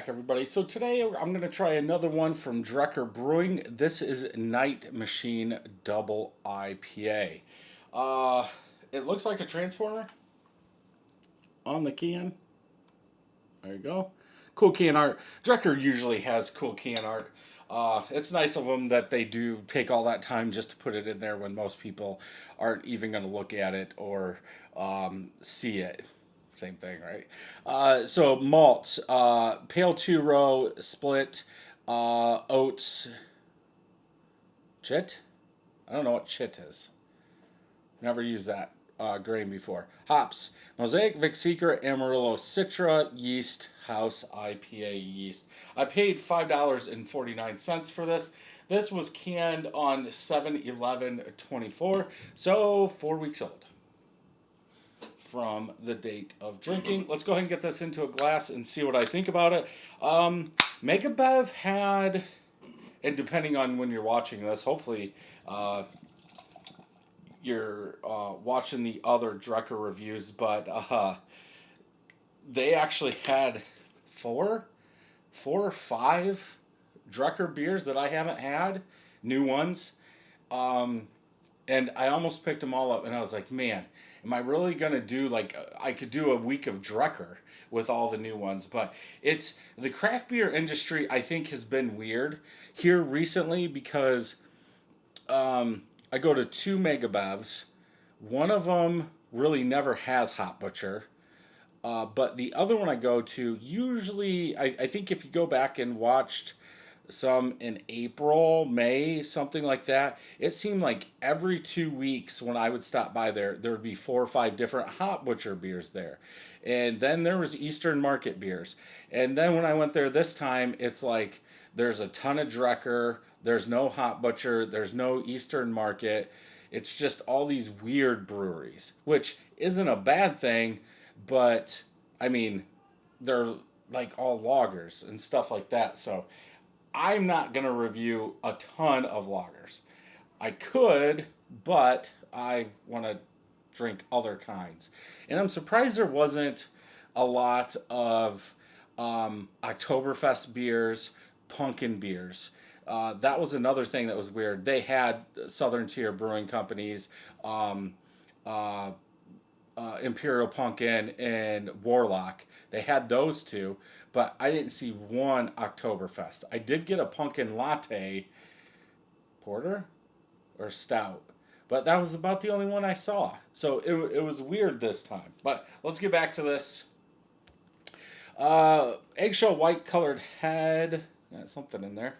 back, everybody. So today I'm going to try another one from Drekker Brewing. This is Night Machine Double IPA. Uh, it looks like a transformer on the can. There you go. Cool can art. Drekker usually has cool can art. It's nice of them that they do take all that time just to put it in there when most people aren't even going to look at it or see it. Same thing, right? So malts, pale two row split, oats, chit. I don't know what chit is. Never used that grain before. Hops, Mosaic, Vic Secret, Amarillo, Citra, yeast, House IPA yeast. I paid $5.49 for this. This was canned on 7/11/24, so 4 weeks old from the date of drinking. Let's go ahead and get this into a glass and see what I think about it. Megabev had, and depending on when you're watching this, hopefully you're watching the other Drekker reviews, but they actually had four or five Drekker beers that I haven't had, new ones. And I almost picked them all up, and I was like, man, am I really gonna do like I could do a week of Drekker with all the new ones? But it's the craft beer industry. I think has been weird here recently because I go to two Megabevs. One of them really never has Hop Butcher. But the other one I go to, usually, I think if you go back and watched some in April, May, something like that, it seemed like every 2 weeks when I would stop by there would be 4 or 5 different Hop Butcher beers there. And then there was Eastern Market beers. And then when I went there this time, it's like there's a ton of Drekker, there's no Hop Butcher, there's no Eastern Market. It's just all these weird breweries, which isn't a bad thing, but I mean, they're like all lagers and stuff like that. So I'm not going to review a ton of lagers. I could, but I want to drink other kinds. And I'm surprised there wasn't a lot of Oktoberfest beers, pumpkin beers. That was another thing that was weird. They had Southern Tier Brewing Companies, uh, Imperial Pumpkin, and Warlock. They had those two, but I didn't see one Oktoberfest. I did get a pumpkin latte porter or stout, but that was about the only one I saw. So it was weird this time. But let's get back to this. Eggshell white colored head. Something in there.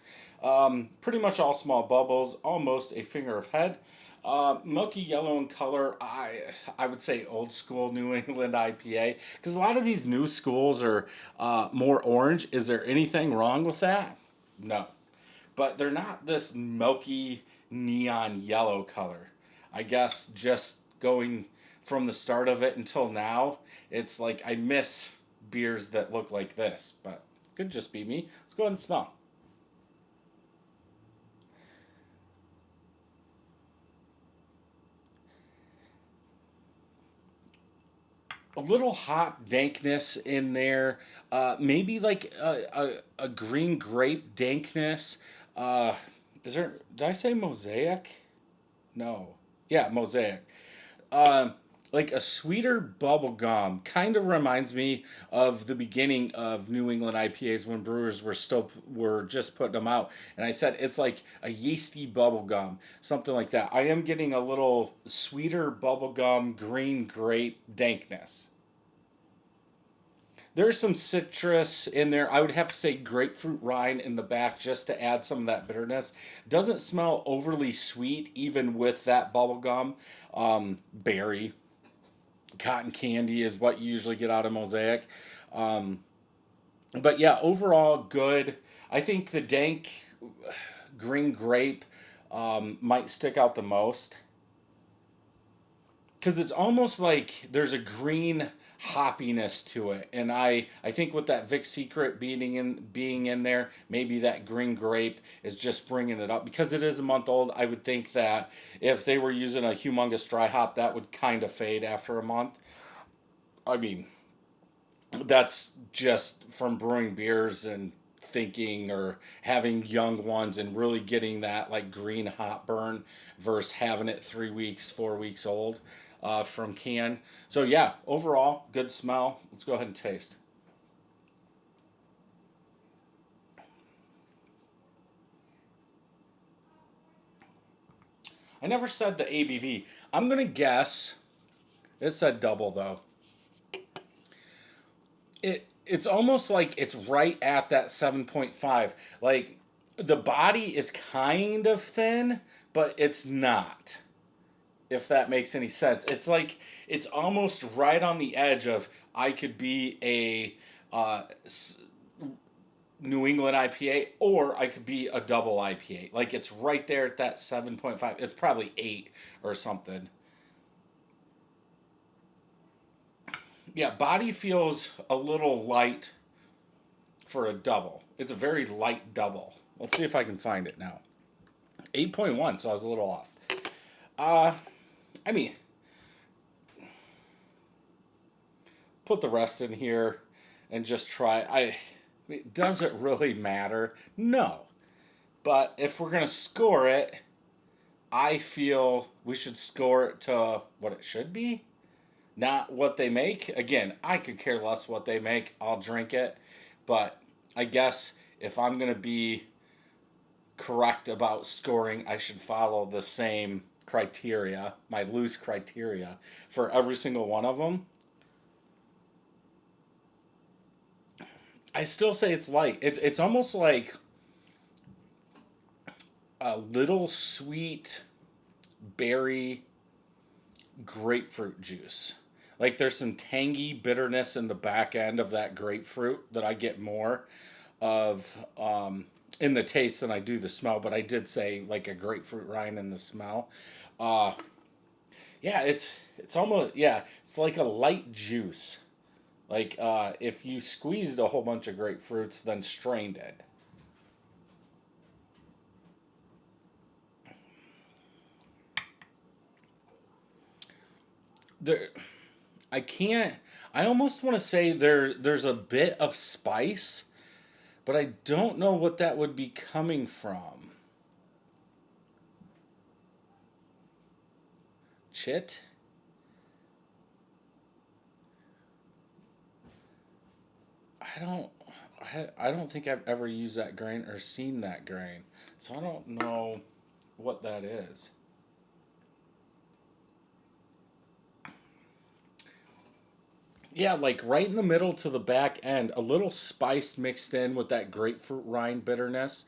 Pretty much all small bubbles, almost a finger of head. Milky yellow in color. I would say old school New England IPA because a lot of these new schools are more orange. Is there anything wrong with that? No, but they're not this milky neon yellow color. I guess just going from the start of it until now, it's like I miss beers that look like this, but could just be me. Let's go ahead and smell. A little hop dankness in there. Maybe like a green grape dankness. Uh, is there? Did I say mosaic? No. Yeah, mosaic. Um, like a sweeter bubble gum. Kind of reminds me of the beginning of New England IPAs when brewers were just putting them out. And I said it's like a yeasty bubble gum, something like that. I am getting a little sweeter bubble gum, green grape dankness. There's some citrus in there. I would have to say grapefruit rind in the back just to add some of that bitterness. Doesn't smell overly sweet even with that bubblegum. Berry, cotton candy is what you usually get out of Mosaic. Um, but yeah, overall good. I think the dank green grape might stick out the most because it's almost like there's a green hoppiness to it, and I think with that Vic Secret being in there, maybe that green grape is just bringing it up because it is a month old. I would think that if they were using a humongous dry hop, that would kind of fade after a month. I mean, that's just from brewing beers and thinking or having young ones and really getting that like green hop burn versus having it 3 weeks, 4 weeks old from can. So yeah, overall good smell. Let's go ahead and taste. I never said the ABV. I'm gonna guess it said double though. It's almost like it's right at that 7.5. Like the body is kind of thin, but it's not. If that makes any sense. It's like it's almost right on the edge of I could be a New England IPA or I could be a double IPA. Like it's right there at that 7.5. It's probably 8 or something. Yeah, body feels a little light for a double. It's a very light double. Let's see if I can find it now. 8.1, so I was a little off. Uh, I mean, put the rest in here and just try. Does it really matter? No. But if we're gonna score it, I feel we should score it to what it should be, not what they make. Again, I could care less what they make. I'll drink it, but I guess if I'm gonna be correct about scoring, I should follow the same criteria, my loose criteria for every single one of them. I still say it's light. It's almost like a little sweet berry grapefruit juice. Like there's some tangy bitterness in the back end of that grapefruit that I get more of in the taste than I do the smell. But I did say like a grapefruit rind in the smell. Uh, yeah, it's almost yeah, it's like a light juice. Like if you squeezed a whole bunch of grapefruits, then strained it. There, I can't. I almost want to say there's a bit of spice, but I don't know what that would be coming from. Chit? I don't. I don't think I've ever used that grain or seen that grain, so I don't know what that is. Yeah, like right in the middle to the back end, a little spice mixed in with that grapefruit rind bitterness.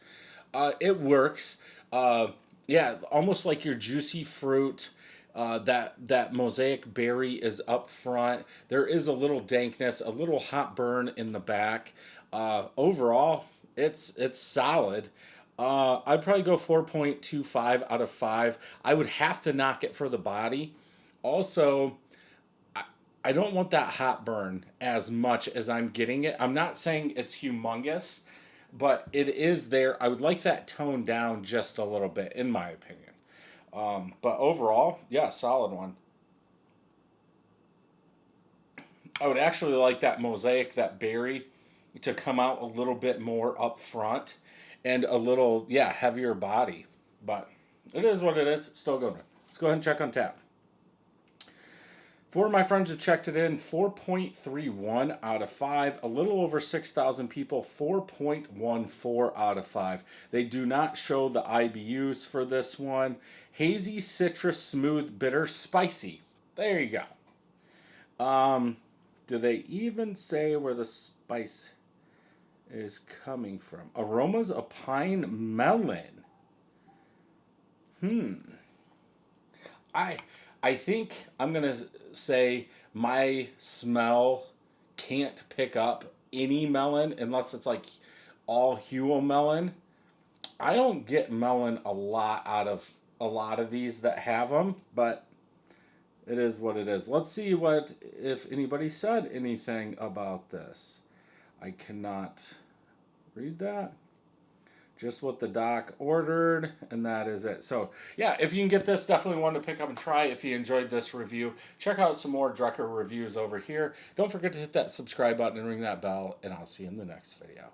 It works. Yeah, almost like your juicy fruit. That mosaic berry is up front. There is a little dankness, a little hot burn in the back. Overall, it's solid. I'd probably go 4.25 out of 5. I would have to knock it for the body. Also, I don't want that hot burn as much as I'm getting it. I'm not saying it's humongous, but it is there. I would like that toned down just a little bit, in my opinion. But overall, yeah, solid one. I would actually like that mosaic, that berry, to come out a little bit more up front and a little, yeah, heavier body. But it is what it is. Still good. Let's go ahead and check on tap. For my friends who checked it in, 4.31 out of 5. A little over 6,000 people, 4.14 out of 5. They do not show the IBUs for this one. Hazy, citrus, smooth, bitter, spicy. There you go. Do they even say where the spice is coming from? Aromas of pine melon. Hmm. I I think I'm gonna say my smell can't pick up any melon unless it's like all Huel melon. I don't get melon a lot out of a lot of these that have them, but it is what it is. Let's see what if anybody said anything about this. I cannot read that. Just what the doc ordered, and that is it. So, yeah, if you can get this, definitely one to pick up and try. If you enjoyed this review, check out some more Drekker reviews over here. Don't forget to hit that subscribe button and ring that bell, and I'll see you in the next video.